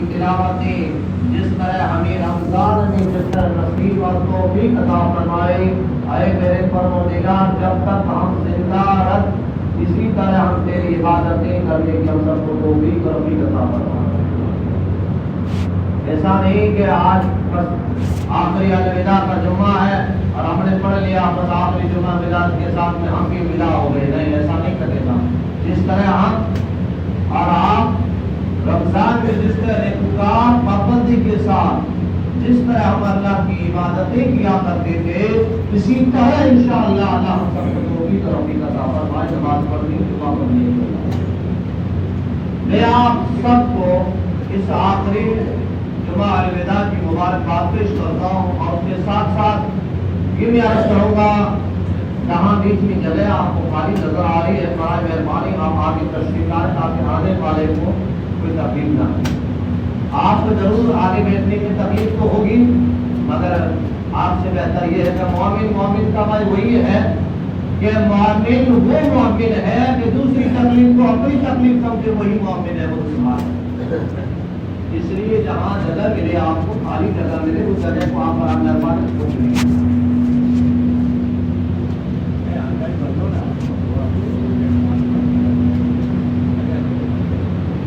کی تلاوتیں جس طرح ہمیں رمضان میں جس طرح نصیب اور توفیق عطا فرمائے، اے میرے پروردگار جب تک ہم زندہ رکھ اسی طرح ہم تیری عبادتیں کرنے کی ہم سب کو توفیق اور عطا فرما۔ ایسا نہیں کہ آج بس آخری الوداع کا جمعہ ہے اور ہم نے پڑھ لیا بس آخری جمعہ میلاد کے ساتھ میں ہم بھی ودا ہو گئے، نہیں ایسا نہیں کرے گا۔ جس طرح ہم اور آپ رمضان میں جس طرح نیکوکار پابندی کے ساتھ جس طرح ہم اللہ کی عبادتیں کیا کرتے تھے، اسی طرح انشاءاللہ اللہ ہم سب کو بھی توفیق عطا فرمائے نماز پڑھنے کی پابندی کرنا۔ میں آپ سب کو اس آخری جمعہ الوداع کی مبارکباد پیش کرتا ہوں اور اس کے ساتھ ساتھ یہ بھی عرض کروں گا جہاں بیچ میں جگہ آپ کو خالی نظر آ رہی ہے، برائے مہربانی آپ آگے تشریف لائیں تاکہ آنے والے کو کوئی تکلیف نہ ہو۔ آپ کو ضرور آگے بیٹھنے کی تکلیف تو ہوگی، مگر آپ سے بہتر یہ ہے کہ مومن کا معنی وہی ہے کہ مومن وہ مومن ہے کہ دوسری تکلیف کو اپنی تکلیف سمجھے، وہی مومن ہے، وہ مسلمان۔ اس لیے جہاں جگہ ملے آپ کو خالی جگہ ملے اس جگہ کو آپ پر مہربانی چھوڑ دیں۔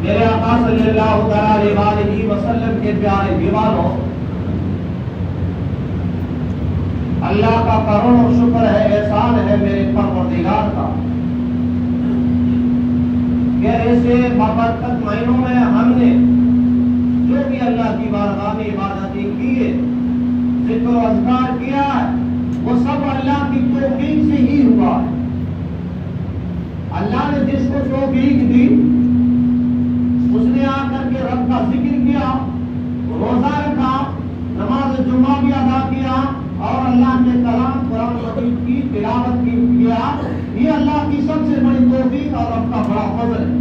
میرے آقا صلی اللہ علیہ وسلم کے پیارے دیوانوں، اللہ کا کروڑوں شکر ہے، احسان ہے میرے پروردگار کا کہ ایسے بابرکت مہینوں میں ہم نے جو بھی اللہ کی بارگاہ میں عبادتیں کی، ذکر و اذکار کیا ہے، وہ سب اللہ کی توفیق سے ہی ہوا ہے۔ اللہ نے جس کو توفیق دی اس نے آ کر کے رب کا ذکر کیا، روزہ رکھا، نماز جمعہ بھی ادا کیا اور اللہ کے کلام قرآن مجید کی تلاوت کیا۔ یہ اللہ کی سب سے بڑی توفیق اور رب کا بڑا فضل ہے۔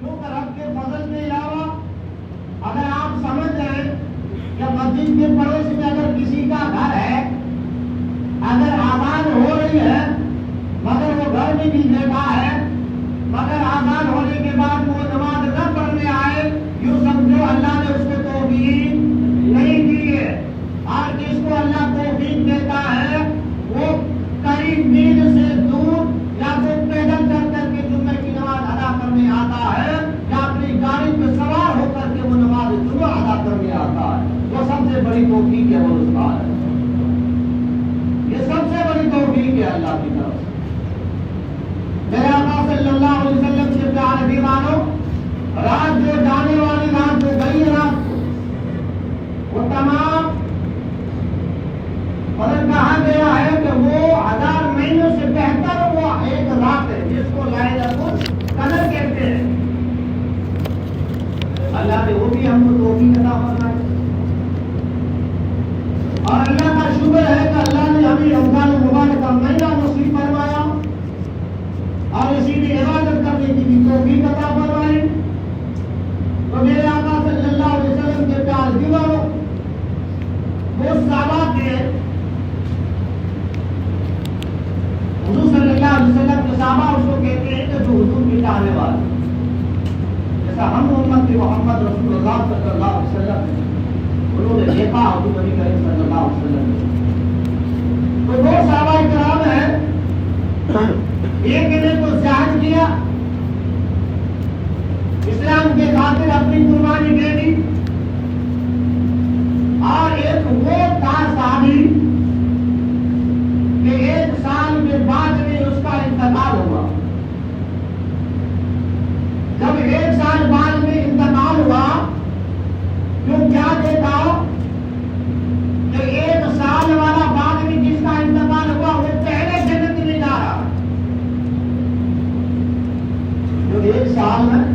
کیونکہ رب کے فضل کے علاوہ اگر آپ سمجھ جائیں کہ مسجد کے پڑوس میں اگر کسی کا گھر ہے، اگر آزان ہو رہی ہے مگر وہ گھر میں بھی بیٹھا ہے، مگر آزان ہونے کے بعد وہ نماز نہ پڑھنے آئے، یوں سمجھو اللہ نے اس کو توفیق نہیں دی ہے۔ اور جس کو اللہ توفیق دیتا ہے وہ قریب میل سے دور یا تو پیدل چل کر کے جمعے کی نماز ادا کرنے آتا ہے یا اپنی گاڑی پہ سوار ہو کر کے وہ نماز جمعہ ادا کرنے آتا ہے۔ وہ سب سے بڑی توفیق ہے، وہ رسول ہے، یہ سب سے بڑی توفیق ہے اللہ کی طرف سے۔ میرے آقا صلی اللہ علیہ وسلم کے پیارے دیوانوں، رات جو جانے والی رات جو گئی رات کو وہ تمام اور کہا گیا ہے کہ وہ 1000 مہینوں سے بہتر وہ ایک رات ہے جس کو لائلۃ القدر کہتے ہیں۔ اللہ نے وہ بھی ہم کو توفیق عطا فرمائی اور اللہ کا شکر ہے کہ اللہ نے ہمیں رمضان المبارک کا مہینہ نصیب فرمایا اور اسی میں عبادت کرنے کی بھی توفیق عطا فرمائی۔ تو میرے آقا صلی اللہ علیہ وسلم کے پیارے دیوانوں، وہ صحابہ کے حضور صلی اللہ علیہ وسلم کے صحابہ اس کو کہتے ہیں کہ جو حضور کے چاہنے والے، جیسا ہم امت محمد رسول اللہ صلی اللہ علیہ وسلم انہوں نے دیکھا حضور نبی کریم صلی اللہ علیہ وسلم۔ تو دو صحابہ کرام ہیں، ایک نے تو زہد کیا، اسلام کے خاطر اپنی قربانی دے دی، اور ایک وہ تھا صحابی کہ 1 سال کے بعد میں اس کا انتقال ہوا۔ جب 1 سال بعد میں انتقال ہوا تو کیا دیکھا کہ 1 سال والا بعد میں جس کا انتقال ہوا وہ پہلے جنت میں جا رہا۔ جو 1 سال میں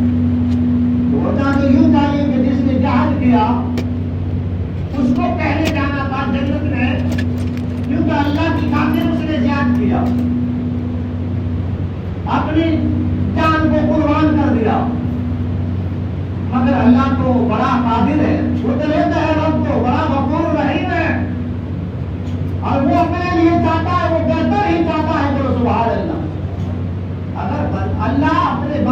ہوتا تو یوں چاہیے کہ جس نے جہاد کیا اس کو پہلے جانا تھا جنت میں، کیونکہ اللہ کی خاطر اس نے جہاد کیا، اپنی جان کو قربان کر دیا۔ مگر اللہ تو بڑا قادر ہے، وہ تو لیتا ہے رب کو، بڑا غفور رحیم ہے، اور وہ اپنے لیے چاہتا ہے، وہ بہتر ہی چاہتا ہے، بولو سبحان اللہ۔ اگر اللہ اپنے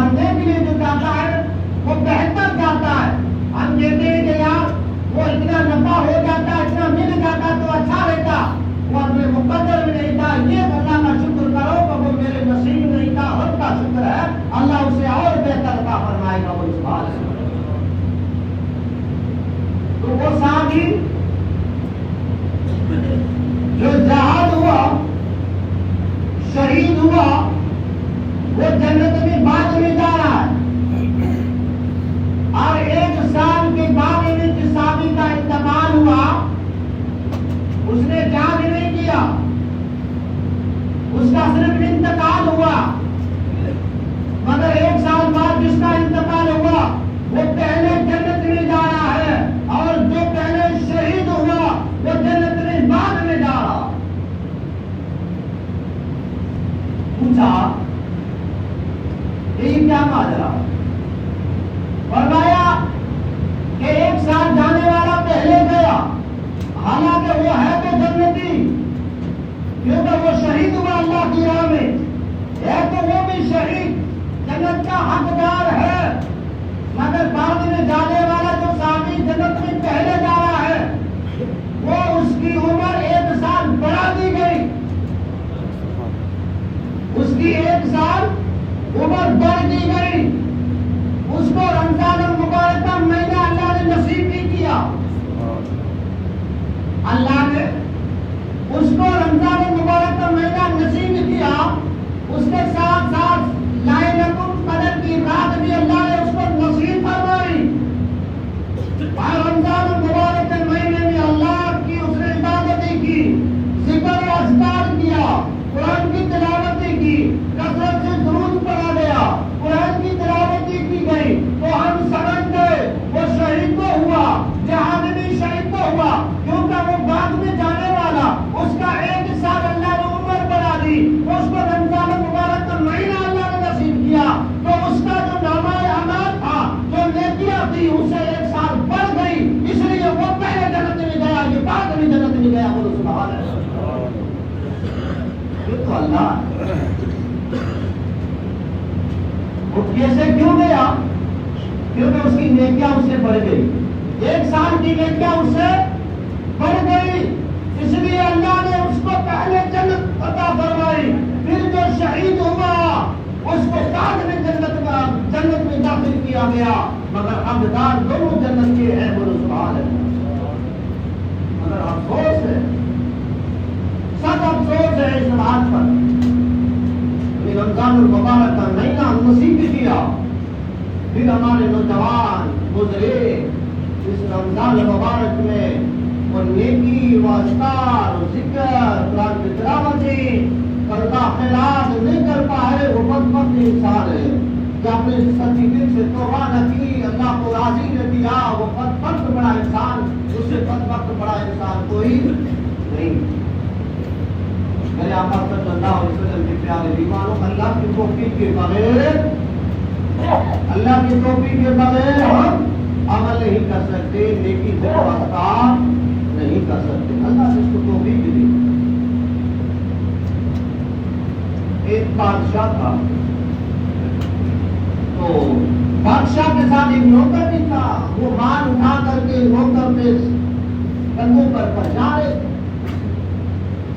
کا صرف انتقال ہوا، مگر 1 سال بعد جس کا انتقال ہوا وہ پہلے جنت میں جا رہا ہے، اور جو پہلے شہید ہوا وہ جنت میں بعد میں جا رہا۔ پوچھا یہ کیا ماجرا؟ فرمایا کہ 1 سال جانے والا پہلے گیا، حالانکہ وہ ہے تو جنتی، کیونکہ وہ شہید ہوا اللہ کی راہ میں، ہے تو وہ بھی شہید، جنت کا حقدار ہے، مگر بعد میں جانے والا جو صحابی جنت میں پہلے جا رہا ہے وہ اس کی عمر 1 سال بڑھا دی گئی، اس کی 1 سال عمر بڑھ دی گئی، اس کو رمضان المبارک کا مہینہ اللہ نے نصیب نہیں کیا، اللہ نے اس کو رمضان المبارک کا مہینہ نصیب نہیں کیا، اس کے ساتھ ساتھ لائلۃ القدر کی رات بھی اللہ نے اس کو نصیب فرمائی، اور رمضان المبارک کے مہینے میں اللہ کی اس نے عبادتیں کی، ذکر و اذکار کیا، قرآن کی تلاوتیں کی، کثرت سے درود پڑھا گیا، قرآن کی تلاوتیں کی گئی، تو ہم سمجھ گئے وہ شہید تو ہوا، جہاد میں شہید تو ہوا، کیونکہ وہ بعد میں جانے والا، اس کا 1 سال اللہ نے عمر بڑھا دی، اس کو رمضان المبارک کا مہینہ اللہ نے نصیب کیا، تو اس کا جو نامہ اعمال تھا، جو نیکیاں تھی، اسے 1 سال بڑھ گئی، اس لیے وہ پہلے جنت میں گیا، یہ بعد میں جنت میں گیا، بولو سبحان اللہ۔ یہ تو اللہ وہ کیسے کیوں گیا؟ کیونکہ اس کی نیکیاں اس سے بڑھ گئی، 1 سال کی نیکیاں اس سے بڑھ گئی، اس لیے اللہ نے اس کو پہلے جنت عطا فرمائی، پھر جو شہید ہوا اس کو بعد میں جنت میں داخل کیا گیا، مگر حقدار دونوں جنت کے ہیں، بولو سبحان اللہ۔ مگر افسوس ہے، سب افسوس ہے اس بات پر، رمضان المبارک کا مہینہ نصیب کیا، پھر ہمارے نوجوان گزرے اس رمضان المبارک میں وہ نیکی و اذکار و ذکر، قرآن کی تلاوتیں، قرضہ خیرات نہیں کر پائے، وہ بدبخت انسان ہے کہ اپنے سچی دل سے توبہ نہ کی، اللہ کو راضی نہ کیا، وہ بدبخت بڑا انسان، اس سے بدبخت بڑا انسان کوئی نہیں۔ میرے آقا صلی اللہ علیہ وسلم کے پیارے دیوانوں، اللہ کی توفیق کے بغیر، اللہ کی توفیق کے بغیر ہم عمل نہیں کر سکتے، نیکی سے واسطہ نہیں کر سکتے، اللہ نے اس کو توفیق دی۔ ایک بادشاہ تھا، تو بادشاہ کے ساتھ ایک نوکر بھی تھا، وہ مال اٹھا کر کے نوکر کے کندھوں پر پہنچا رہے تھے۔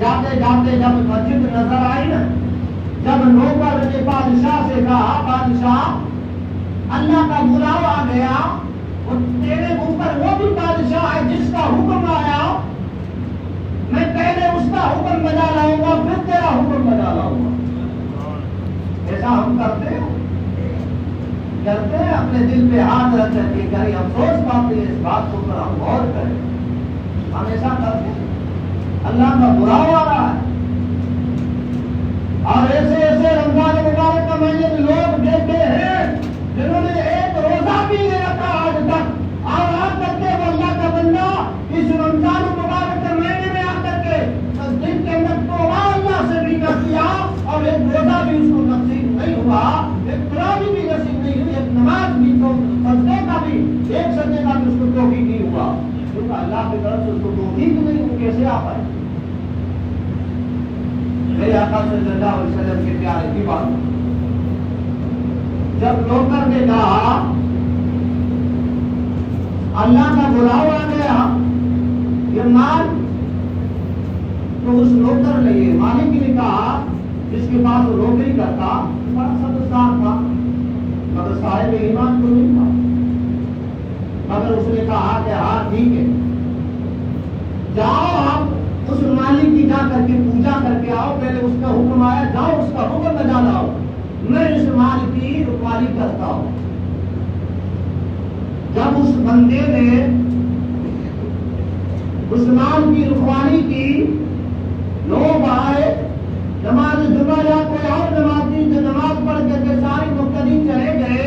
جاتے جاتے جب مسجد نظر آئی نا، جب نوکر نے بادشاہ سے کہا بادشاہ اللہ کا بلاوا آ گیا، وہ تیرے اوپر وہ بھی بادشاہ ہے جس کا حکم آیا، میں پہلے اس کا حکم بجا لاؤں گا پھر تیرا حکم بجا لاؤں گا۔ ایسا ہم کرتے ہیں اپنے دل پہ ہاتھ رکھ کر کے کہیں افسوس بات ہے، اس بات کو پر ہم غور کریں، ہم ایسا کرتے ہیں، اللہ کا بلاوا آ رہا ہے، اور ایسے ایسے رمضان مبارک کا مہینے میں لوگ دیکھتے ہیں جنہوں نے ایک روزہ بھی نہیں رکھا آج تک، اور آج تک کے وہ اللہ کا بندہ اس رمضان مبارک کے مہینے میں آ کر کے دن کے اندر توبہ اللہ سے بھی کر دیا، اور ایک روزہ بھی اس کو نصیب نہیں ہوا، ایک قرآن بھی نصیب نہیں ہوئی، ایک نماز بھی، تو سجدے کا بھی، ایک سجدے کا بھی اس کو توفیق نہیں ہوا، کیونکہ اللہ کی طرف سے اس کو توفیق نہیں، وہ کیسے آ پائے؟ میرے آقا صلی اللہ علیہ وسلم کے پیارے کی بات، جب نوکر نے کہا اللہ کا بلاوا آ گیا یہ مال، تو اس نوکر نے، یہ مالک نے کہا جس کے پاس وہ نوکری کرتا، بڑا سبزدار تھا مگر صاحب ایمان تو نہیں تھا، مگر اس نے کہا کہ ہاں ٹھیک ہے، جاؤ آپ اس مالک کی جا کر کے پوجا کر کے آؤ، پہلے اس کا حکم آیا، جاؤ اس کا حکم بجا لاؤ، میں اس مال کی رکھوالی کرتا ہوں۔ جب اس بندے نے اس مال کی رکھوالی کی، لوگ آئے، نماز جمعہ یا کوئی اور نماز تھی جو نماز پڑھ کے ساری مقتدی چلے گئے،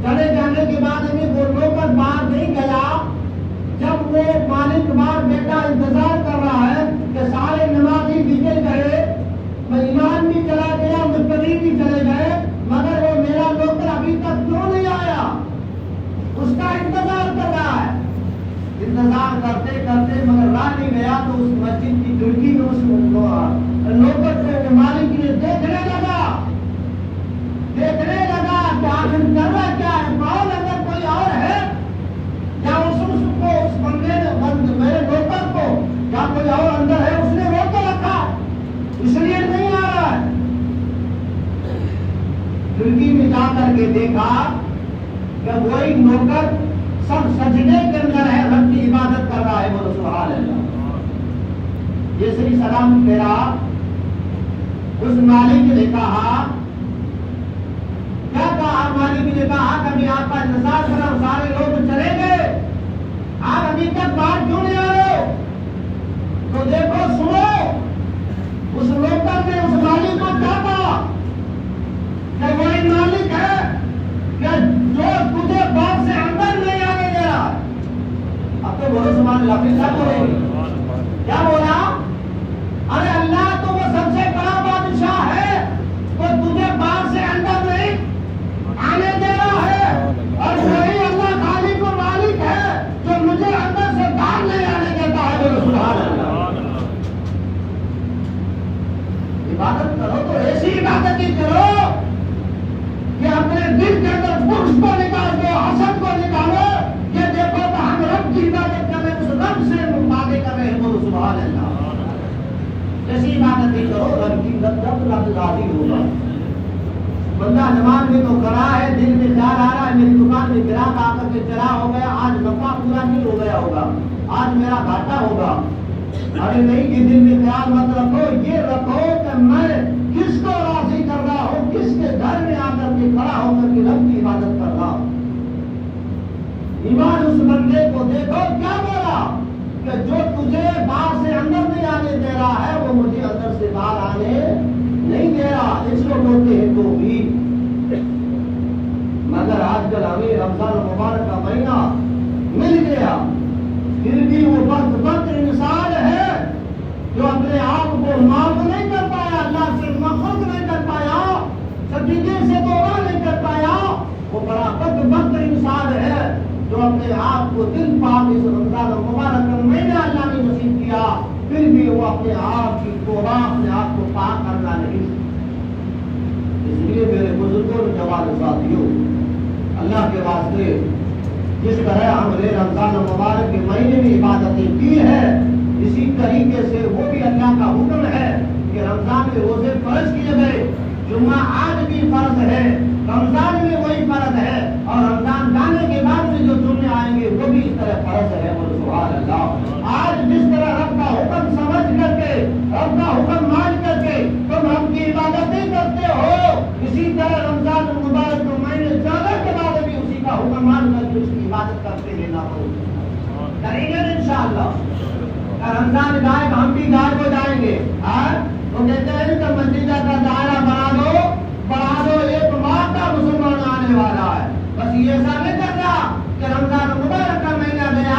چلے جانے کے بعد میں وہ نوکر باہر نہیں گیا، جب وہ مالک باہر بیٹا انتظار کر رہا ہے کہ سارے نمازی نکل گئے، امام بھی چلا گیا، مقتدی بھی چلے گئے، مگر وہ میرا نوکر ابھی تک کیوں نہیں آیا؟ اس کا انتظار کر رہا ہے، انتظار کرتے کرتے مگر راہ نہیں گیا تو اس مسجد کی کھڑکی میں اس نوکر سے مالک نے دیکھنے لگا کہ آخر کر رہا کیا ہے، کون اگر کوئی اور ہے یا اس کو اس بندے نے میرے نوکر کو یا کوئی اور اندر ہے، اس نے روک کے رکھا اس لیے نہیں آ رہا ہے۔ کھڑکی میں جا کر کے دیکھا کہ وہی نوکر سب سجدے کے اندر ہے، رب کی عبادت کر رہا ہے، وہ سبحان اللہ۔ تیسری سلام پھیرا، اس مالک نے کہا، کیا کہا مالک نے کہا کہ میں آپ کا انتظار کر رہا ہوں، سارے لوگ چلے گئے، آپ ابھی تک بات کیوں نہیں آ رہے؟ تو دیکھو سنو، اس نوکر نے اس مالک کو کیا کہا کہ وہی مالک ہے کہ جو تجھے باغ سے اندر نہیں آنے دے رہا۔ اب تو بولو سبحان اللہ، پھر کیا بولے؟ کیا بولا؟ ارے اللہ تو وہ سب سے بڑا بادشاہ ہے، تو تجھے باغ سے اندر نہیں آنے دے رہا ہے، اور وہی اللہ خالق و مالک ہے جو مجھے اندر سے باہر نہیں آنے دیتا ہے، بولو سبحان اللہ۔ عبادت کرو تو ایسی عبادت ہی کرو کہ اپنے دل کے اندر بغض کو نکال دو، حسد کو نکالو، یہ دیکھو کہ ہم رب کی عبادت کر رہے ہیں، اس رب سے وعدے کر رہے ہیں، بولو سبحان اللہ۔ ایسی عبادت ہی کرو، رب کی رب راضی ہوگا۔ بندہ نماز میں تو کھڑا ہے، دل میں خیال آ رہا ہے میری دکان میں گراہک آ کر کے چلا ہو گیا، آج نفع پورا نہیں ہو گیا ہوگا، آج میرا گھاٹا ہوگا۔ ارے نہیں، یہ دل میں خیال مت رکھو، یہ رکھو کہ میں کس کو راضی کر رہا ہوں، کس کے گھر میں آ کر کے کھڑا ہو کر کے رب کی عبادت کر رہا ہوں۔ ایمان اس بندے کو دیکھو کیا بولا کہ جو تجھے باہر سے اندر نہیں آنے دے رہا ہے وہ مجھے اندر سے باہر آنے نہیں دے رہا، اس کو بولتے ہیں تو بھی۔ مگر آج کل ہمیں رمضان مبارک کا مہینہ مل گیا، پھر بھی وہ بدبخت انسان ہے جو اپنے آپ کو معاف نہیں کر پایا، اللہ سے مخلوق نہیں کر پایا، سجدے سے توبہ نہیں کر پایا، وہ بڑا بدبخت انسان ہے جو اپنے آپ کو دل پاک اس رمضان مبارک کا مہینہ اللہ نے نصیب کیا، پھر بھی وہ اپنے آپ کی توبہ، اپنے آپ کو پاک کرنا نہیں۔ اس لیے میرے بزرگوں نے جوان ساتھیوں، اللہ کے واسطے جس طرح ہم نے رمضان مبارک کے مہینے میں عبادتیں کی ہے، اسی طریقے سے وہ بھی اللہ کا حکم ہے کہ رمضان میں روزے فرض کیے گئے، جمعہ آج بھی فرض ہے، رمضان میں وہی فرض ہے، اور رمضان جانے کے بعد میں جو جمعے آئیں گے وہ بھی اس طرح فرض ہے، بولو سبحان اللہ۔ آج جس طرح رب کا حکم سمجھ کر کے، رب کا حکم مان کر کے تم رب کی عبادتیں کرتے ہو، اسی طرح رمضان المبارک کو مہینے جانے کے بعد بھی اسی کا حکم مان کر کے اس کی عبادت کرتے رہنا ہو، کریں گے انشاءاللہ۔ رمضان جائے تو ہم بھی گائب ہو جائیں گے، وہ کہتے ہیں کہ مسجد کا دائرہ بڑھا دو، ایک ماہ کا مسلمان آنے والا ہے، بس یہ ایسا نہیں کرنا کہ رمضان مبارک کا مہینہ گیا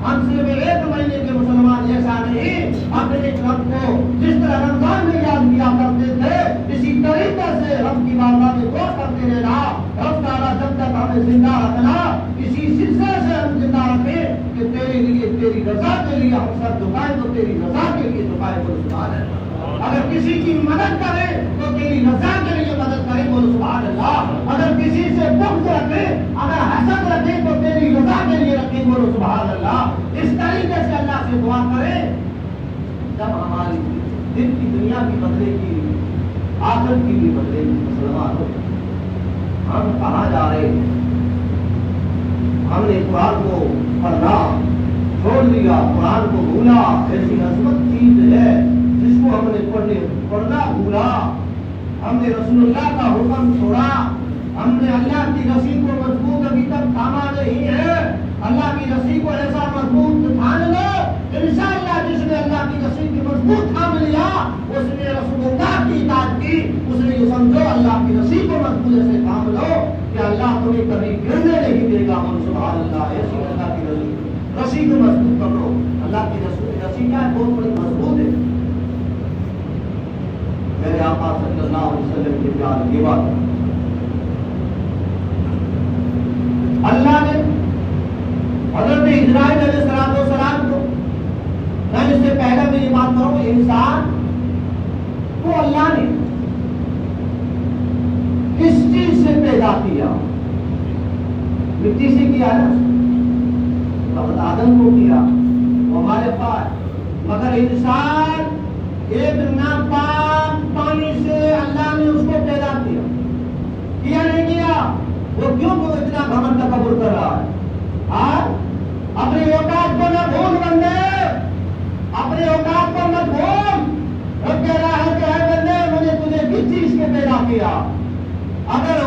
ہم صرف ایک مہینے کے مسلمان، ایسا نہیں، اپنے رب کو جس طرح رمضان میں یاد کیا کرتے تھے اسی طریقے سے رب کی بارگاہ میں دعا کرتے رہنا، رب تعالیٰ جب تک ہمیں زندہ رکھنا اسی سلسلے سے ہم زندہ رکھیں کہ تیرے لیے، تیری رضا کے لیے ہم سب جھکائیں تو تیری رضا کے لیے جھکائیں، بولو سبحان اللہ۔ اگر کسی کی مدد کرے تو تیری رضا کے لیے مدد کرے، بولو سبحان اللہ۔ اگر کسی سے بغض رکھے، اگر حسد رکھے تو تیری رضا کے لیے رکھے، بولو سبحان اللہ۔ اس طریقے سے اللہ سے دعا کرے، جب ہماری دل کی دنیا بھی بدلے گی، آخرت کی بھی بدلے گی۔ مسلمانوں، ہم کہاں جا رہے ہیں؟ ہم نے قرآن کو پڑھنا چھوڑ دیا، قرآن کو بھولا، ایسی عظمت چیز ہے جس کو ہم نے پڑھنا بھولا، ہم نے رسول اللہ کا حکم چھوڑا، ہم نے اللہ کی رسی کو مضبوط ابھی تک تھاما نہیں ہے۔ اللہ کی رسی کو ایسا مضبوط تھام لو، انشاءاللہ جس نے اللہ کی رسی کو مضبوط تھام لیا اس نے رسول اللہ کی رسی کو مضبوط پکڑو. اللہ کی رسی کیا ہے؟ بہت بڑی مضبوط ہے. میرے آقا صلی اللہ علیہ وسلم کے پیار کی بات. اللہ نے حضرت اسرائیل علیہ السلام کو، میں اس سے پہلے میں یہ بات کروں، انسان کو اللہ نے کس چیز سے پیدا کیا؟ مٹی سے کیا نا، حضرت آدم کو کیا وہ ہمارے پاس، مگر انسان ایک ناپاک پانی سے اللہ نے اس کو پیدا کیا نہیں کیا؟ وہ کیوں اتنا گھمنڈ تکبر کر رہا ہے؟ اپنی اوقات کو نہ بھول بندے، اپنی اوقات کو نہ بھول. وہ کہہ رہا ہے کہ اے بندے مجھے تجھے کس چیز کے پیدا کیا؟ اگر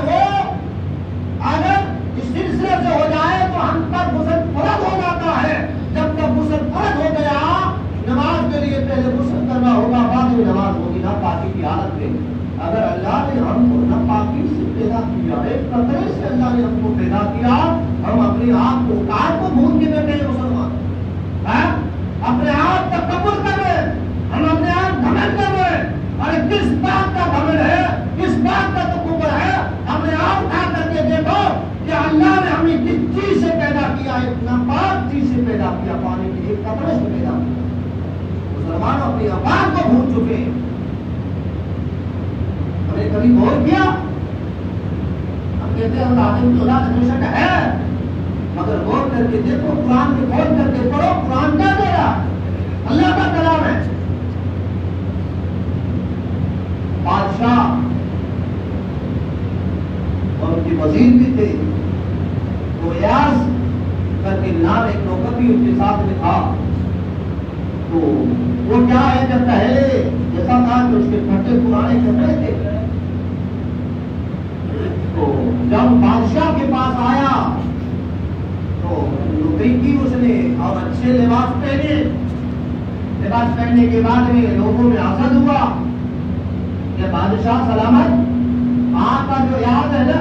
اس سلسلے سے ہو جائے تو ہم تک غسل فرض ہو جاتا ہے. جب تک غسل فرض ہو گیا، نماز کے لیے پہلے غسل کرنا ہوگا، بعد میں نماز ہوگی نا پاکی کی حالت میں. اگر اللہ نے ہم کو نہ پاکی سے پیدا کیا، ایک قطرے سے اللہ نے ہم کو پیدا کیا، ہم اپنے آپ کو اوقات کو بھول کے بیٹھے ہیں مسلمان. اپنے آپ تکبر کر رہے، ہم اپنے آپ گھمنڈ کر رہے. ارے کس بات کا گھمنڈ ہے، کس بات کا تکبر ہے؟ اپنے آپ اٹھا کر کے دیکھو کہ اللہ نے ہمیں کس چیز سے پیدا کیا. ایک ناپاک چیز سے پیدا کیا، پانی کی ایک قطرے سے پیدا کیا. مسلمان اپنی اوقات کو بھول چکے ہیں. ہم نے کبھی غور کیا؟ ہم کہتے ہیں اللہ آدم کی اولاد ہمیشہ کا ہے، مگر غور کر کے دیکھو، قرآن کے کھول کر کے پڑھو، قرآن کیا کہہ رہا ہے؟ اللہ کا کلام ہے. بادشاہ اور ان کے وزیر بھی تھے، تو ایاز کر کے نام ایک نوکر بھی ان کے ساتھ میں تھا. تو وہ کیا ہے کہ پہلے جیسا تھا کہ اس کے پھٹے پرانے کپڑے تھے. تو جب بادشاہ کے پاس آیا تو نوکری کی اس نے اور اچھے لباس پہنے. لباس پہننے کے بعد میں لوگوں میں حسد ہوا کہ بادشاہ سلامت، آپ کا جو یاد ہے نا،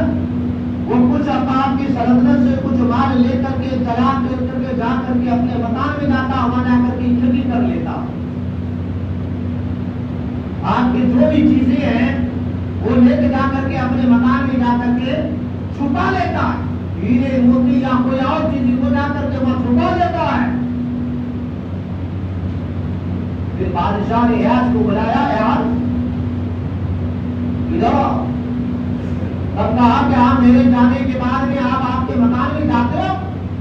وہ کچھ آپ کی سلطنت سے کچھ مال لے کر کے چلا کر کے جا کر کے اپنے مکان میں جاتا، وہاں جا کر کے کھیتی کر لیتا. آپ کی جو بھی چیزیں ہیں وہ لے کے جا کر کے اپنے مکان میں جا کر کے چھپا لیتا ہے. ہیرے موتی یا کوئی اور چیز کو جا کر کے وہاں چھپا لیتا ہے. پھر بادشاہ نے ایاز کو بلایا، ایاز ادھر. تب کہا کہ آپ میرے جانے کے بعد میں آپ کے مکان میں جاتے ہو؟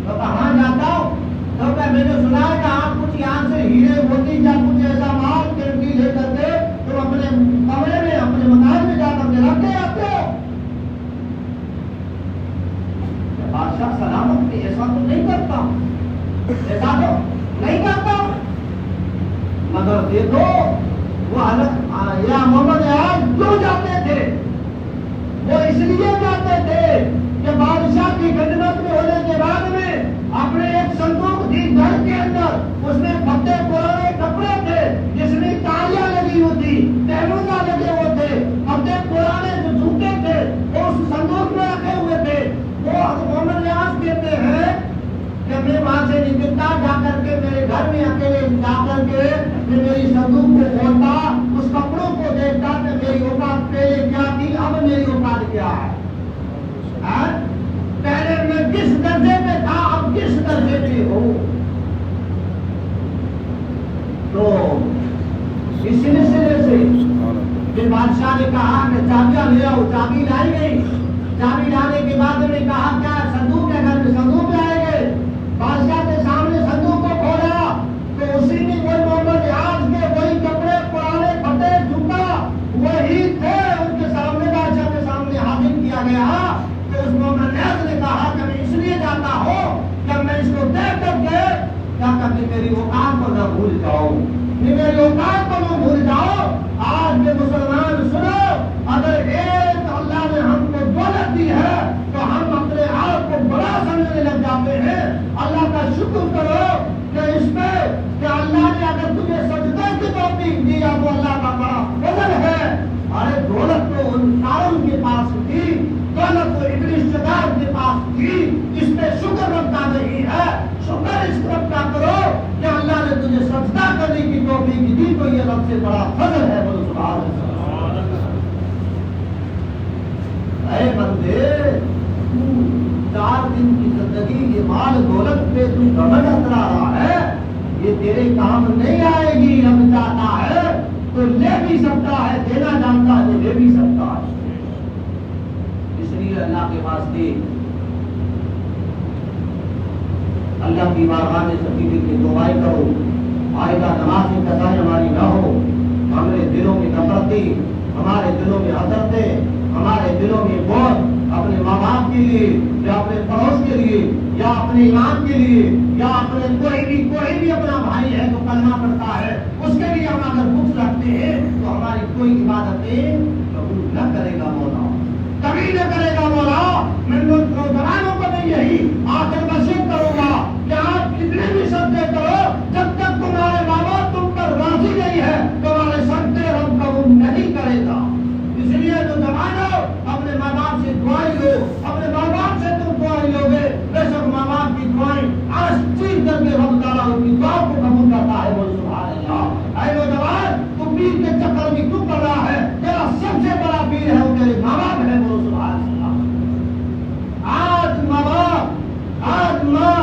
تو کہاں جاتا ہو؟ تو کہ میں نے سنا ہے کہ آپ کچھ یہاں سے ہیرے موتی یا کچھ ایسا مال قیمتی لے کر کے تم اپنے کمرے میں اپنے مکان میں جا کر کے رکھتے آتے ہو. بادشاہ سلامت میں ایسا تو نہیں کرتا ہوں، ایسا تو نہیں کرتا ہوں. مگر دیکھو وہ یا محمد ایاز کیوں جاتے تھے؟ وہ اس لیے جاتے تھے کہ بادشاہ کی خدمت میں ہونے کے بعد میں اپنے ایک صندوق تھی گھر کے اندر، اس میں پھٹے پرانے کپڑے تھے جس میں تالیاں لگی ہوئی تھی، تہمندہ لگے ہوئے تھے، پھٹے پرانے جو جوتے تھے وہ اس صندوق میں رکھے ہوئے تھے. وہ محمد ایاز کہتے ہیں کہ میں وہاں سے نکلتا، جا کر کے میرے گھر میں اکیلے جا کر کے میں میری صندوق کو کھولتا، اس کپڑوں کو دیکھتا کہ میری اوقات پہلے کیا تھی، اب میری اوقات کیا ہے. پہلے میں کس درجے میں تھا، اب کس درجے میں ہوں. تو اس سلسلے سے پھر بادشاہ نے کہا کہ چابیاں لے آؤ. چابی لائی گئی. چابی لانے کے بعد میں کہا کیا صندوق ہے گھر میں؟ صندوق لائے گئے. بادشاہ کے سامنے صندوق کو کھولا تو اسی میں وہی محمد ایاز کے وہی کپڑے پرانے پھٹے جوتا وہی تھے. ان کے سامنے بادشاہ کے سامنے حاضر کیا گیا. تو اس محمد ایاز نے کہا کہ میں اس لیے جاتا ہوں کہ میں اس کو دیکھ کر کے کیا کرتے میری اوقات کو نہ بھول جاؤں، میری اوقات کو نہ بھول جاؤ. آج کے مسلمان سنو، اگر ایک اللہ نے ہم کو دولت دی ہے تو ہم اپنے آپ کو بڑا سمجھنے لگ جاتے ہیں. اللہ کا شکر کرو کہ اس پہ کہ اللہ نے اگر تمہیں سجدے کی توفیق دی ہے وہ اللہ کا بڑا فضل ہے. ارے دولت تو ان قارون کے پاس تھی، دولت تو ابن شداد کے پاس تھی. اس پہ شکر رب کا نہیں ہے. شکر اس رب کا کو یہ رب سے بڑا فضل ہے، بولو سبحان اللہ۔ اے بندے، 4 دن کی زندگی یہ مال دولت پہ تو گھمنڈ اترا رہا ہے، یہ تیرے کام نہیں آئے گی۔ رب چاہتا ہے تو لے بھی سکتا ہے، دینا جانتا ہے تو لے بھی سکتا ہے۔ اس لیے اللہ کے واسطے اللہ کی بارگاہ میں سبھی کے دعائیں کرو، آئندہ نماز کی قضاء ہماری نہ ہو، ہمارے دلوں میں نفرتیں، ہمارے دلوں میں حسرتیں، ہمارے دلوں میں بوجھ اپنے ماں باپ کے لیے یا اپنے پڑوس کے لیے یا اپنے ایمان کے لیے یا اپنے کوئی بھی اپنا بھائی ہے جو کلمہ پڑھتا ہے اس کے لیے ہم اگر بغض رکھتے ہیں تو ہماری کوئی عبادتیں قبول نہ کرے گا مولا، کبھی نہ کرے گا مولا۔ میں نوجوانوں کو بھی یہی آخر نصیحت کروں گا کہ آپ کتنے بھی سجدے کرو، جب تک تمہارے ماں باپ تم پر راضی نہیں ہے تمہارے سجدے رب قبول نہیں کرے گا۔ اس لیے نوجوانوں اپنے ماں باپ سے دعائیں لو، اپنے ماں باپ سے تم دعائیں لو گے، بے شک ماں باپ کی دعائیں آج چیز کر کے رب تعالیٰ ان کی دعا کو قبول کرتا ہے، بول سبحان اللہ۔ اے نوجوان، تو پیر کے چکر میں کیوں پڑ رہا ہے؟ تیرا سب سے بڑا پیر ہے وہ تیرے ماں باپ ہے، بول سبحان اللہ۔ آج ماں باپ، آج ماں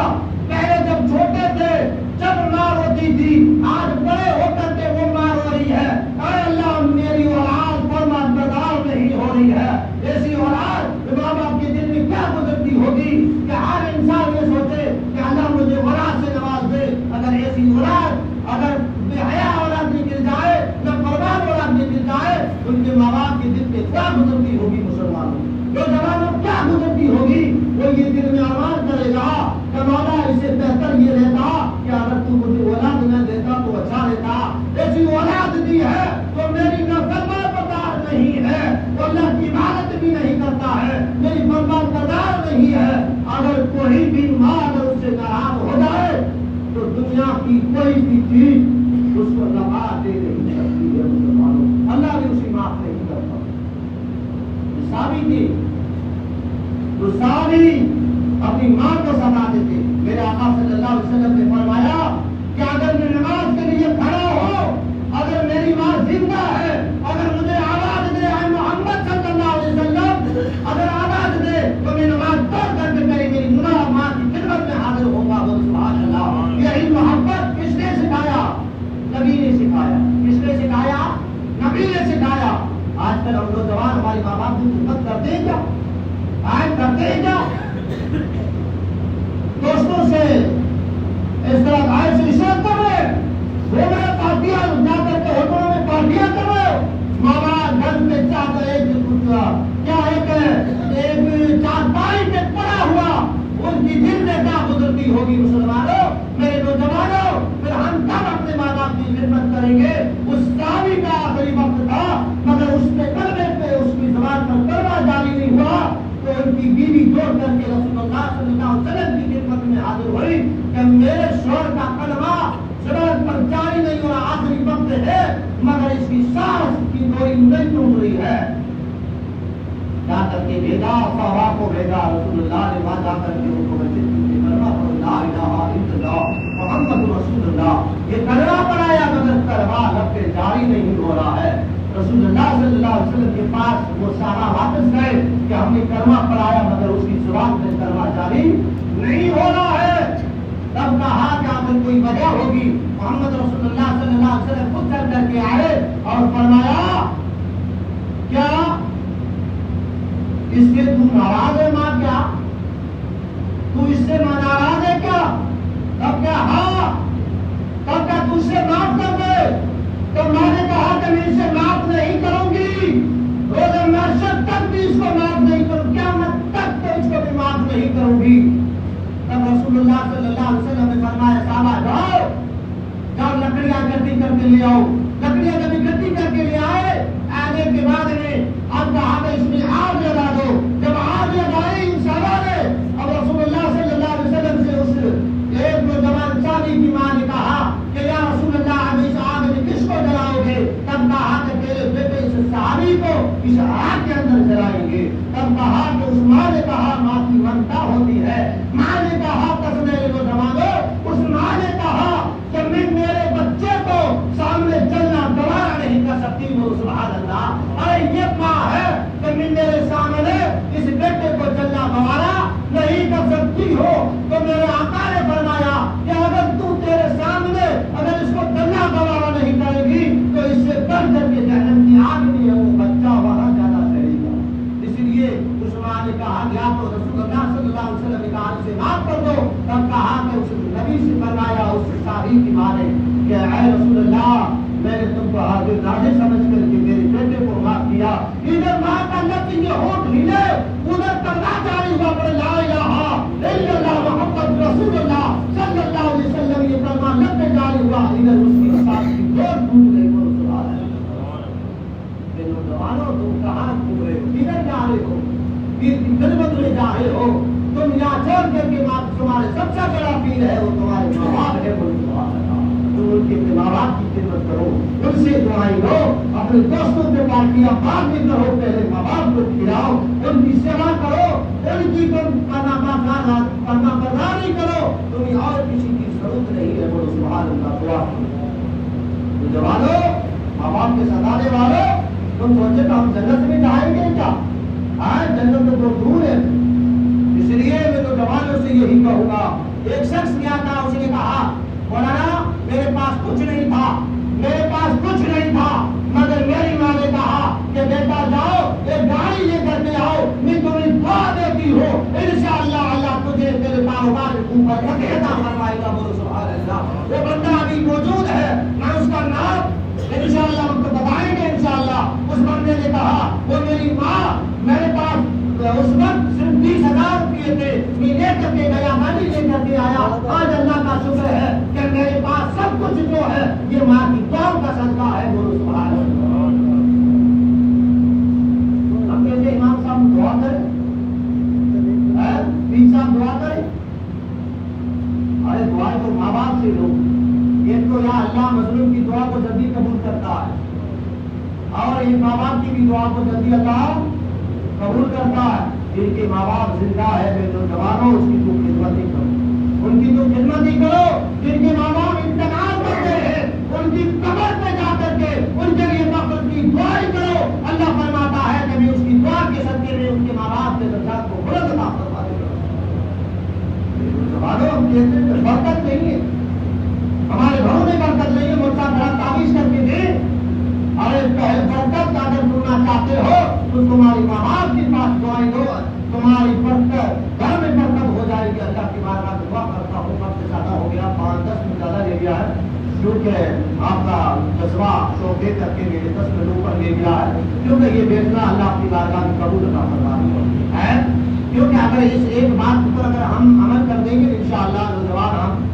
پہلے جب چھوٹے تھے جب ماں روتی تھی، آج بڑے ہو کر کے وہ ماں رو رہی ہے۔ اے اللہ، میری اولاد فرمانبردار نہیں ہو رہی ہے، ایسی اولاد ماں باپ کے دل میں کیا گزرتی ہوگی کہ ہر انسان یہ سوچے کہ اللہ مجھے اولاد سے نواز دے۔ اگر ایسی اولاد، اگر بے حیا اولاد نکل جائے، نافرمان اولاد نکل جائے، ان کے ماں باپ کے دل پہ کیا گزرتی ہوگی مسلمانوں، نوجوانوں کیا گزرتی ہوگی؟ وہ یہ دل میں ارمان کرے گا کہ مولا اس سے بہتر یہ رہتا کہ اگر تو مجھے اولاد نہ دیتا تو اچھا رہتا۔ ایسی اولاد دی ہے تو میری نہ فرمان بردار نہیں ہے، وہ اللہ کی عبادت بھی نہیں کرتا ہے، میری فرمان بردار نہیں ہے۔ اگر کوئی بھی ماں اگر اس سے ناراض ہو جائے تو دنیا کی کوئی بھی چیز اس کو نفع دے نہیں سکتی ہے مسلمانوں، اللہ بھی اسے معاف نہیں کرتا۔ صحابی اپنی ماں کو ستاتے تھے۔ میرے آقا صلی اللہ علیہ وسلم نے فرمایا کہ اگر میں نماز کے لیے کھڑا ہوں، اگر میری ماں زندہ ہے، اگر مجھے آواز دے اے محمد صلی اللہ علیہ وسلم، اگر آواز دے تو میں نماز پڑھ کر کے میری ماں کی خدمت میں حاضر ہوں گا، بول سبحان اللہ۔ یہی محبت کس نے سکھایا؟ نبی نے سکھایا۔ کس نے سکھایا؟ نبی نے سکھایا۔ آج کل ہم نوجوان ہماری ماں باپ کی خدمت کرتے ہیں کیا؟ آج کرتے ہیں کیا؟ دوستوں سے اس طرح بھائی سے عشرت کر رہے، وہ میرے پارٹیاں جا کر کے ہوٹلوں میں پارٹیاں کر رہے ہو، ماں باپ گھر میں چاہتا ہے کیا ایک چارپائی پہ پڑا ہوا ان کی دل میں کیا گزرتی ہوگی مسلمانوں، میرے نوجوانوں۔ پھر ہم کب اپنے ماں باپ کی خدمت کریں گے؟ اس صحابی کا آخری وقت تھا مگر اس کے کلمے پہ اس کی زبان پر کلمہ جاری نہیں ہوا تو ان کی بیوی دوڑ کر کے رسول اللہ صلی اللہ علیہ وسلم کی خدمت میں حاضر ہوئی کہ میرے شوہر کا کلمہ زبان پر جاری نہیں ہو رہا، آخری وقت ہے مگر اس کی سانس کی ڈوری نہیں ٹوٹ رہی ہے۔ جا کر کے بھیجا، صحابہ کو بھیجا، رسول اللہ نے وہاں جا کر کے ان کو مسجد میں کلمہ پڑھا، لا الہ الا اللہ محمد رسول اللہ، یہ کلمہ پڑھایا مگر کلمہ لب پہ جاری نہیں ہو رہا ہے۔ رسول اللہ صلی اللہ علیہ وسلم کے پاس وہ صحابہ واپس گئے کہ ہم نے کلمہ پڑھایا مگر اس کی زبان پہ کلمہ جاری نہیں ہو رہا ہے۔ تب کہا کہ اگر کوئی وجہ ہوگی، محمد رسول اللہ صلی اللہ علیہ وسلم خود چل کر کے آئے اور فرمایا کیا اس سے تو ناراض ہے ماں؟ کیا تو اس سے ناراض ہے کیا؟ تب کیا ہاں، تب کیا تو اس سے معاف کر دے؟ تو میں نے کہا کہ میں اسے معاف نہیں کروں گی، روز محشر تک بھی اس کو معاف نہیں کروں، قیامت تک تو اس کو بھی معاف نہیں کروں گی۔ تب رسول اللہ صلی اللہ علیہ وسلم نے فرمایا صحابہ جاؤ لکڑیاں گڈی کر کے لے آؤ۔ لکڑیاں کبھی گڈی کر کے لے آئے، آنے کے بعد میں اب کہا کہ اس میں آگ لگا دو۔ جب آگ لگائی ان صحابہ نے، اب رسول اللہ صلی اللہ علیہ وسلم سے اس ایک نوجوان صحابی کی ماں نے کہا کہ یا رسول اللہ اب اس آگ میں کس کو جلاؤ گے؟ تب کہا کہ تیرے بیٹے اس صحابی کو اس آگ کے اندر جلائیں گے۔ تب کہا کہ اس ماں نے کہا، ماں کی ممتا ہوتی ہے، ماں نے کہا قسم نوجوانوں، اس ماں نے کہا کہ میں میرے بچے کو سامنے چلنا گیا تو رسول اللہ صلی اللہ علیہ وسلم نے کہا اسے معاف کر دو. تب کہا کہ اس نبی سے فرمایا اس صحابی کی ماں نے کہ اے رسول اللہ میں نے تم کو حاضر ناظر سمجھ کر کے میرے بیٹے کو معاف کیا. ادھر ماں کا لفظ یہ ہونٹ ہلے ادھر کرنا جاری ہوا پر لا الہ الا اللہ محمد رسول اللہ صلی اللہ علیہ وسلم یہ کلمہ لفظ جاری ہوا. ادھر اس کی ساتھ کی ڈور ٹوٹ گئی. وہ سبحان اللہ. نوجوانوں تم کہاں گھوم رہے ہو؟ کدھر جا رہے ہو؟ کن خدمت میں جا رہے ہو؟ تم یہاں چھوڑ کر کے تمہارے سب سے بڑا پیر ہے وہ تمہارے ماں باپ ہے. وہ سبحان اللہ. تم ان کے ماں باپ کی خدمت کرو, ان سے دعائیں لو, اپنے دوستوں کے پارٹیاں بعد میں کرو, پہلے ماں باپ کو کھلاؤ, ان کی سیوا کرو, ان کی تم کرنا برداری کرو. تمہیں اور کسی کی ضرورت نہیں ہے. بولو سبحان اللہ. دعا تو جوانو ماں باپ کے ستانے والوں تم سوچے تو ہم جنت میں جائیں گے کیا؟ جنت تو بہت دور ہے. اس لیے میں تو جوانوں سے یہی کہوں گا. ایک شخص کیا تھا, اس نے کہا مولانا میرے پاس کچھ نہیں تھا, میرے پاس کچھ نہیں تھا, مگر میری ماں نے کہا کہ بیٹا جاؤ ایک گاڑی لے کر کے آؤ, میں تمہیں دعا دیتی ہوں انشاءاللہ اللہ تجھے تیرے کاروبار کے اوپر عطا فرمائے گا. بولو سبحان اللہ. وہ بندہ ابھی موجود ہے, میں اس کا نام انشاءاللہ ہم کو بتائیں گے انشاءاللہ. اس بندے نے کہا وہ میری ماں میرے پاس اس وقت صرف 20,000 روپئے تھے, میں لے کر کے گیا, گاڑی لے کر کے آیا. آج اللہ کا شکر ہے کہ میرے پاس سب کچھ جو ہے یہ ماں کی دعاؤں کا صدقہ ہے. بولو سبحان اللہ. ہم کہتے ہیں امام صاحب دعا کریں, پیر صاحب دعا کریں. ارے دعائیں تو ماں باپ سے لو. ایک تو یا اللہ مظلوم کی دعا کو جلدی قبول کرتا ہے, اور یہ ماں باپ کی بھی دعا کو جلدی اللہ قبول کرتا ہے. جن کے ماں باپ زندہ ہے بے نوجوانوں اس کی تو خدمت ہی کرو, ان کی تو خدمت ہی کرو. جن کے ماں باپ انتقال کر گئے ہیں ان کی قبر پہ جا کر کے ان کے لیے مغفرت کی دعائیں کرو. اللہ فرماتا ہے کہ میں اس کی دعا کے صدقے میں ان کے ماں باپ کے درجات کو بلند عطا فرما دوں گا. ہم کہتے ہیں برکت نہیں ہے, ہمارے گھروں میں برکت نہیں ہے. مرچا بڑا تعویذ کر کے دے. ارے پہلے برکت اگر ڈھونڈنا چاہتے ہو تو تمہاری ماں باپ کے پاس دعائیں دو, تمہاری برکت گھر میں برکت ہو جائے گی. اللہ کی بارگاہ میں دعا کرتا ہوں. وقت زیادہ ہو گیا, 5-10 منٹ زیادہ لے گیا ہے, کیونکہ آپ کا جذبہ شوق دے کر کے میرے 10 منٹ اوپر لے گیا ہے. کیونکہ یہ بیٹھنا اللہ کی بارگاہ میں قبول عطا فرماتا ہے. کیونکہ اگر اس ایک بات پر اگر ہم عمل کر دیں گے انشاءاللہ نوجوان ہم,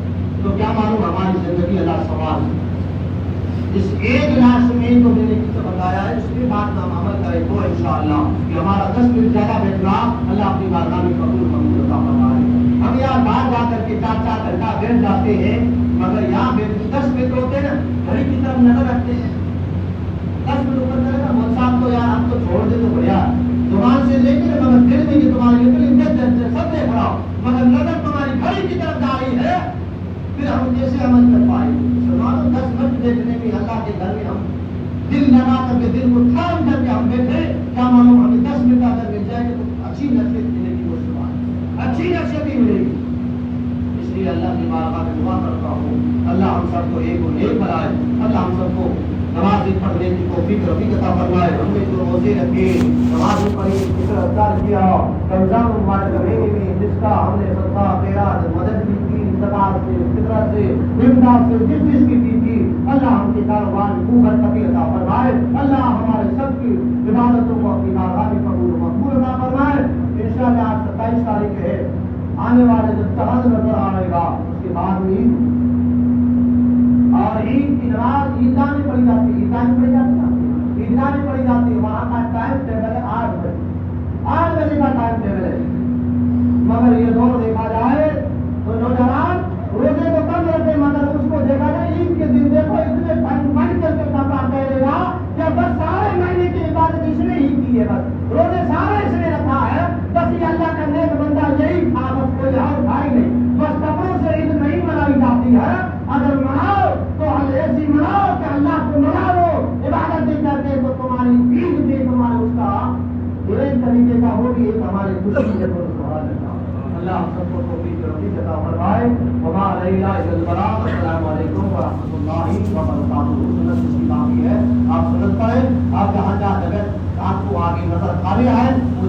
تو کیا معلوم ہماری زندگی اللہ سوال. اس ایک لاش میں تو میں نے کچھ بتایا ہے, اس کے بعد ہم عمل کریں تو انشاءاللہ کہ ہمارا 10 منٹ زیادہ بیٹھنا اللہ اپنی بارگاہ میں قبول منظور عطا فرمائے. ہم یہاں باہر جا کر کے 4-4 گھنٹہ بیٹھ جاتے ہیں, مگر یہاں 10 منٹ ہوتے ہیں نا, گھڑی کی طرف نظر رکھتے ہیں. 10 منٹ اوپر کرے نا مول صاحب کو, یار ہم تو چھوڑ دے تو بڑھیا, زبان سے لے کے مگر دل میں یہ تمہاری سب دیکھ رہا ہو, مگر نظر تمہاری گھڑی کی طرف جا رہی ہے, پھر ہم کیسے عمل کر پائیں گے؟ 10 منٹ دیکھنے میں اللہ کے گھر میں ہم دل لگا کر کے دل کو تھام کر کے ہم بیٹھے, کیا معلوم ہمیں 10 منٹ اگر مل جائے گا تو اچھی نصیحت ملے گی. وہ سبحان اچھی نصیحت ہی ملے گی. اس لیے اللہ کی بارگاہ میں دعا کرتا ہوں اللہ ہم سب کو ایک اور ایک بنائے. اللہ ہم سب کو نماز پڑھنے کی توفیق عطا فرمائے. ہم نے جو روزے رکھے, نماز پڑھی, ذکر اذکار کیا, رمضان مبارک مہینے میں جس کا ہم نے صدقہ خیرات مدد بھی کی, زکات سے, فطرت سے, امداد سے, جس چیز کی دی تھی, اللہ ہم کے کاروبار میں خوب برکت عطا فرمائے. اللہ ہمارے سب کی عبادتوں کو اپنی بارگاہ میں قبول و مقبول عطا فرمائے. انشاءاللہ آج 27 تاریخ ہے, آنے والے جب چاند نظر آئے گا اس کے بعد عید, اور عید کی نماز عیدگاہ میں پڑھی جاتی ہے. عیدگاہ میں پڑھی جاتی ہے, عیدگاہ میں پڑھی جاتی ہے. وہاں کا ٹائم ٹیبل ہے 8 بجے, 8 بجے کا ٹائم ٹیبل ہے. مگر یہ دونوں دیکھا جائے تو نوجوان روزے کو کم رکھے, مگر اس کو دیکھا جائے عید کے دن دیکھو اتنے بن کر کے کپڑا پہنے گا کہ بس سارے مہینے کی عبادت اس نے ہی کی ہے, بس روزے سارے اس نے رکھا ہے. بس یہ اللہ کا نیک بندہ یہی تھا, بس کوئی اور بھائی نہیں. بس کپڑوں سے عید نہیں منائی جاتی ہے. اگر مناؤ تو ایسی مناؤ کہ اللہ کو منا لو عبادت بھی کر کے, تو تمہاری عید بھی تمہارے اس کا ایک طریقے کا ہوگی, ایک ہماری خوشی ہے. اللہ ہم سب کو توفیق عطا فرمائے. وما علینا الا البلاغ. السلام علیکم ورحمۃ اللہ وبرکاتہ. سنت کی باقی ہے, آپ سنت پڑھیں. آپ جہاں جہاں جگہ آپ کو آگے نظر خالی ہے وہ